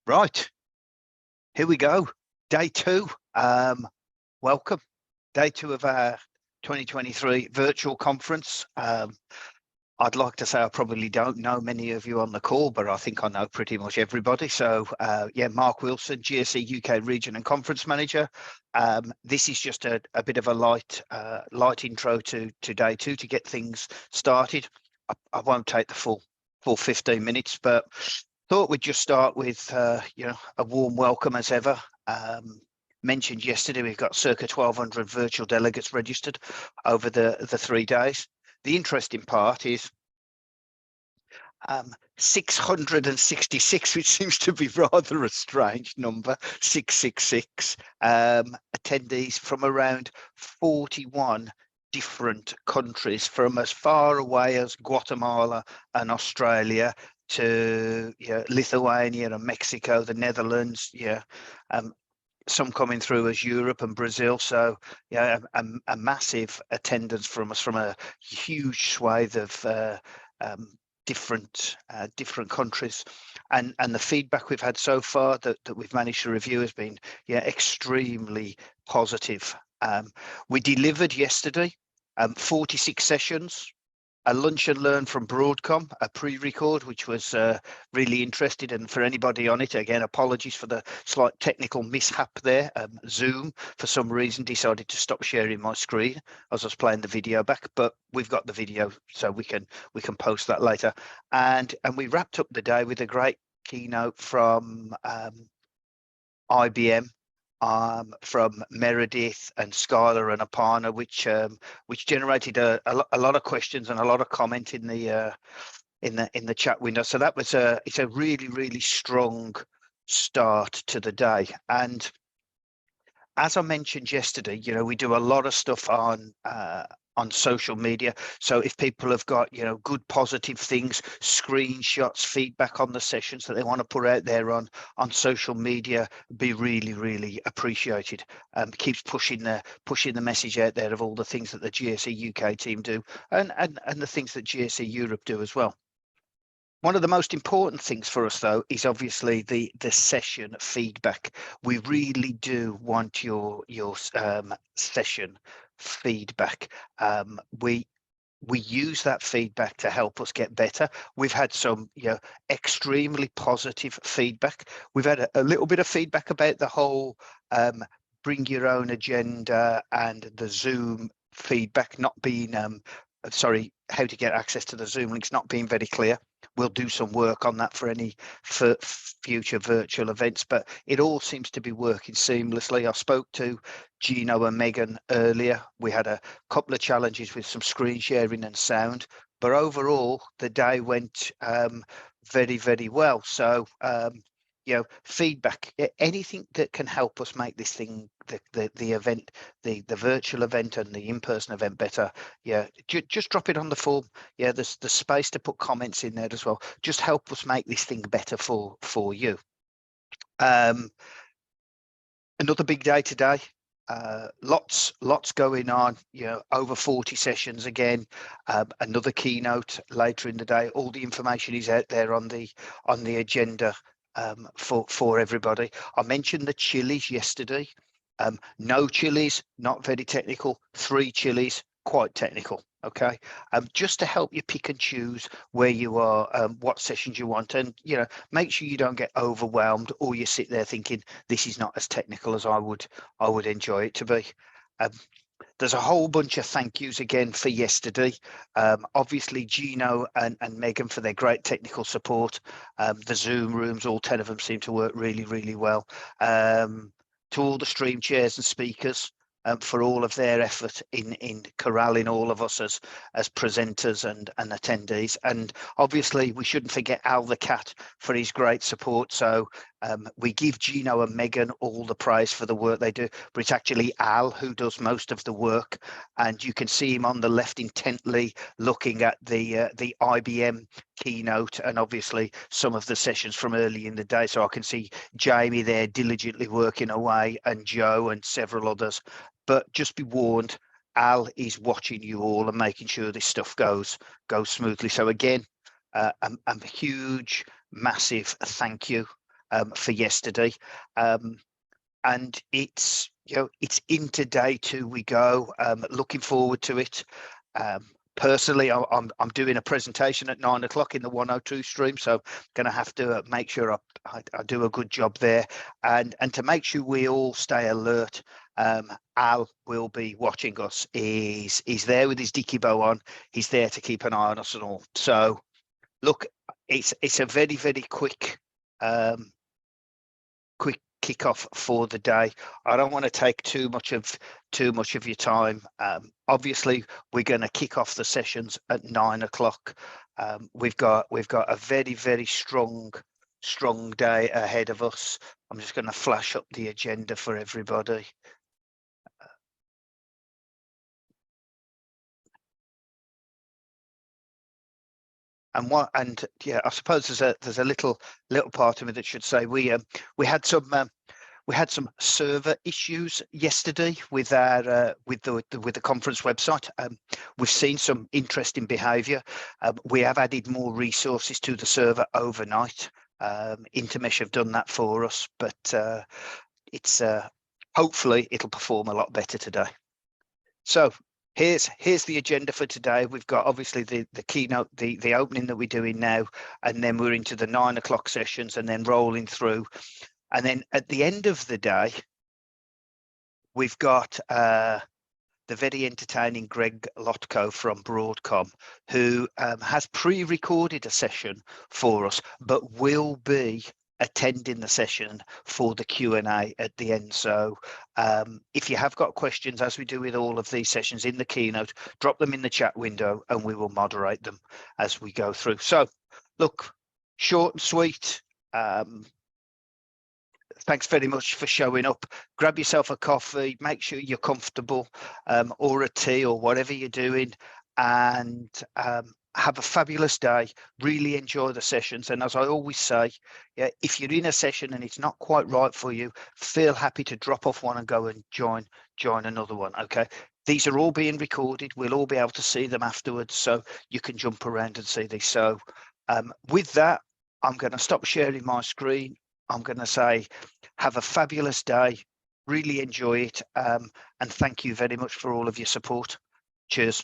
Right, here we go. Day two. Welcome. Day two of our 2023 virtual conference. I'd like to say I probably don't know many of you on the call, but I think I know pretty much everybody. So yeah, Mark Wilson, GSE UK Region and Conference Manager. This is just a bit of a light intro to day two to get things started. I won't take the full 15 minutes, but thought we'd just start with a warm welcome as ever. Mentioned yesterday we've got circa 1,200 virtual delegates registered over the 3 days. The interesting part is 666, which seems to be rather a strange number, 666 attendees from around 41 different countries, from as far away as Guatemala and Australia to Lithuania and Mexico, the Netherlands, some coming through as Europe and Brazil. So a massive attendance from us from a huge swathe of different countries, and the feedback we've had so far that we've managed to review has been extremely positive. We delivered yesterday 46 sessions, a lunch and learn from Broadcom, a pre-record, which was really interesting. And for anybody on it, again, apologies for the slight technical mishap there. Zoom, for some reason, decided to stop sharing my screen as I was playing the video back, but we've got the video, so we can post that later. And we wrapped up the day with a great keynote from IBM, from Meredith and Skylar and Aparna, which generated a lot of questions and a lot of comment in the chat window. So that was it's a really strong start to the day. And as I mentioned yesterday, we do a lot of stuff on social media. So if people have got good positive things, screenshots, feedback on the sessions that they want to put out there on social media, be really appreciated. Keeps pushing the message out there of all the things that the GSE UK team do, and the things that GSE Europe do as well. One of the most important things for us, though, is obviously the session feedback. We really do want your session feedback. We use that feedback to help us get better. We've had some extremely positive feedback. We've had a little bit of feedback about the whole bring your own agenda and the Zoom feedback not being how to get access to the Zoom links not being very clear. We'll do some work on that for any future virtual events, but it all seems to be working seamlessly. I spoke to Gino and Megan earlier. We had a couple of challenges with some screen sharing and sound, but overall the day went very well. So feedback, anything that can help us make this thing, the event, the virtual event and the in-person event better, just drop it on the form. There's the space to put comments in there as well. Just help us make this thing better for you. Another big day today. Lots going on, over 40 sessions again. Another keynote later in the day. All the information is out there on the agenda for everybody. I mentioned the chilies yesterday. No chilies, not very technical. 3 chilies, quite technical. Okay, just to help you pick and choose where you are, what sessions you want, and make sure you don't get overwhelmed or you sit there thinking this is not as technical as I would enjoy it to be. There's a whole bunch of thank yous again for yesterday. Obviously Gino and Megan for their great technical support. The Zoom rooms, all 10 of them seem to work really well. To all the stream chairs and speakers, for all of their effort in corralling all of us as presenters and attendees. And obviously we shouldn't forget Al the cat for his great support. So we give Gino and Megan all the praise for the work they do, but it's actually Al who does most of the work, and you can see him on the left intently looking at the IBM keynote and obviously some of the sessions from early in the day. So I can see Jamie there diligently working away, and Joe and several others. But just be warned, Al is watching you all and making sure this stuff goes smoothly. So again, a huge, massive thank you for yesterday. And it's, you know, it's into day 2 we go. Looking forward to it. Personally, I'm doing a presentation at 9 o'clock in the 102 stream, so I'm going to have to make sure I do a good job there, and to make sure we all stay alert. Al will be watching us. He's there with his dicky bow on. He's there to keep an eye on us and all. So, look, it's a very, very quick kickoff for the day. I don't want to take too much of your time. Obviously, we're going to kick off the sessions at 9 o'clock. We've got a very, very strong day ahead of us. I'm just going to flash up the agenda for everybody. And yeah, I suppose there's a little part of me that should say we had some server issues yesterday with our with the conference website. We've seen some interesting behaviour. We have added more resources to the server overnight. Intermesh have done that for us, but it's hopefully it'll perform a lot better today. So here's the agenda for today. We've got obviously the keynote, the opening that we're doing now, and then we're into the 9 o'clock sessions and then rolling through. And then at the end of the day, we've got the very entertaining Greg Lotko from Broadcom, who has pre-recorded a session for us, but will be attending the session for the Q&A at the end. So if you have got questions, as we do with all of these sessions in the keynote, drop them in the chat window and we will moderate them as we go through. So look, short and sweet. Thanks very much for showing up. Grab yourself a coffee, make sure you're comfortable, or a tea or whatever you're doing, and have a fabulous day. Really enjoy the sessions. And as I always say, yeah, if you're in a session and it's not quite right for you, feel happy to drop off one and go and join another one. Okay. These are all being recorded. We'll all be able to see them afterwards, so you can jump around and see these. So with that, I'm going to stop sharing my screen. I'm going to say, have a fabulous day. Really enjoy it. And thank you very much for all of your support. Cheers.